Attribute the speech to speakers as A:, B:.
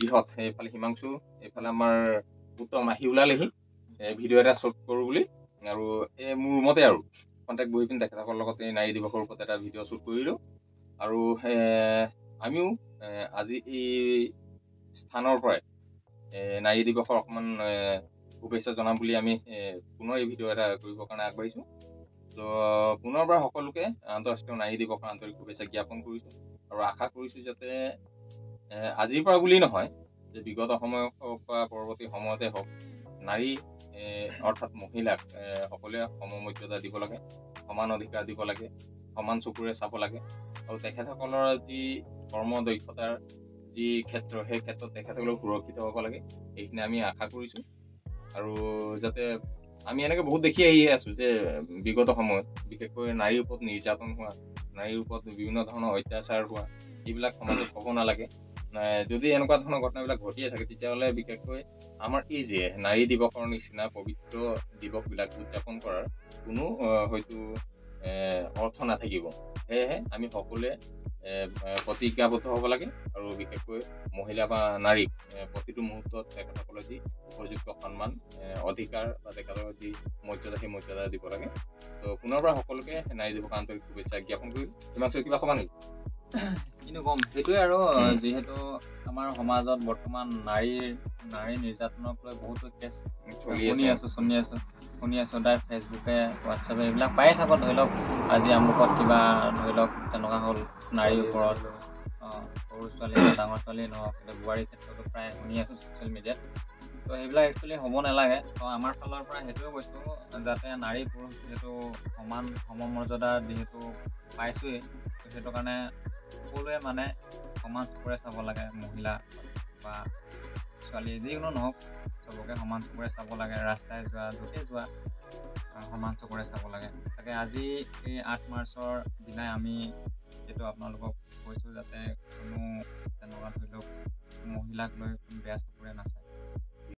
A: বৃহৎ এইফালে হিমাংশু এইফালে আমাৰ উত্তম আহি ওলালেহি ভিডিঅ' এটা শ্বুট কৰোঁ বুলি আৰু এই মোৰ ৰুমতে আৰু কণ্টেক্ট বহি পিনি তেখেতসকলৰ লগত এই নাৰী দিৱসৰ ওপৰত এটা ভিডিঅ' শ্বুট কৰিলোঁ আৰু আমিও আজি এই স্থানৰ পৰাই নাৰী দিৱসৰ অকণমান শুভেচ্ছা জনাম বুলি আমি পুনৰ এই ভিডিঅ' এটা কৰিবৰ কাৰণে আগবাঢ়িছোঁ। তো পুনৰবাৰ সকলোকে আন্তঃৰাষ্ট্ৰীয় নাৰী দিৱসৰ আন্তৰিক শুভেচ্ছা জ্ঞাপন কৰিছোঁ আৰু আশা কৰিছোঁ যাতে আজিৰ পৰা বুলি নহয় যে বিগত সময়ত হওক বা পৰৱৰ্তী সময়তে হওক নাৰী অৰ্থাৎ মহিলাক সকলোৱে সমমৰ্যাদা দিব লাগে, সমান অধিকাৰ দিব লাগে, সমান চকুৰে চাব লাগে আৰু তেখেতসকলৰ যি কৰ্ম দক্ষতাৰ যি ক্ষেত্ৰ সেই ক্ষেত্ৰত তেখেতসকলক সুৰক্ষিত হ'ব লাগে এইখিনি আমি আশা কৰিছোঁ। আৰু যাতে আমি এনেকৈ বহুত দেখি আহি আছোঁ যে বিগত সময়ত বিশেষকৈ নাৰীৰ ওপৰত নিৰ্যাতন হোৱা, নাৰীৰ ওপৰত বিভিন্ন ধৰণৰ অত্যাচাৰ হোৱা এইবিলাক সমাজত হ'ব নালাগে। যদি এনেকুৱা ধৰণৰ ঘটনাবিলাক ঘটিয়ে থাকে তেতিয়াহ'লে বিশেষকৈ আমাৰ এই যে নাৰী দিৱসৰ নিচিনা পবিত্ৰ দিৱসবিলাক উদযাপন কৰাৰ কোনো হয়তো অৰ্থ নাথাকিব। সেয়েহে আমি সকলোৱে প্ৰতিজ্ঞাবদ্ধ হ'ব লাগে আৰু বিশেষকৈ মহিলা বা নাৰীক প্ৰতিটো মুহূৰ্তত তেখেতসকলে যি উপযুক্ত সন্মান অধিকাৰ বা তেখেতৰ যি মৰ্যাদা সেই মৰ্যাদা দিব লাগে। তো পুনৰবাৰ সকলোকে নাৰী দিৱসৰ আন্তৰিক শুভেচ্ছা জ্ঞাপন কৰিলোঁ। হিমাংশু কিবা ক'বা নেকি?
B: কিন্তু কম সেইটোৱে আৰু যিহেতু আমাৰ সমাজত বৰ্তমান নাৰী নিৰ্যাতনক লৈ বহুতো কেছ শুনি আছো তাই ফেচবুকে হোৱাটছএপে এইবিলাক পায়ে থাকো। ধৰি লওক আজি আমুকত কিবা ধৰি লওক তেনেকুৱা হ'ল নাৰীৰ ওপৰত সৰু ছোৱালী বা ডাঙৰ ছোৱালী নহওক বোৱাৰীৰ ক্ষেত্ৰতো প্ৰায় শুনি আছো ছ'চিয়েল মিডিয়াত। তো সেইবিলাক একচুৱেলি হ'ব নালাগে। তো আমাৰ ফালৰ পৰা সেইটোৱে কৈছোঁ যাতে নাৰী পুৰুষ যিহেতু সমমৰ্যাদা যিহেতু পাইছোৱেই, সেইটো কাৰণে সকলোৱে মানে সমান চকুৰে চাব লাগে। মহিলা বা ছোৱালী যিকোনো নহওক চবকে সমান চকুৰে চাব লাগে। ৰাস্তাই যোৱা য'তে যোৱা সমান চকুৰে চাব লাগে। তাকে আজি এই 8 মাৰ্চৰ দিনাই আমি যিহেতু আপোনালোকক কৈছোঁ যাতে কোনো তেনেকুৱা ধৰি লওক মহিলাক লৈ বেয়া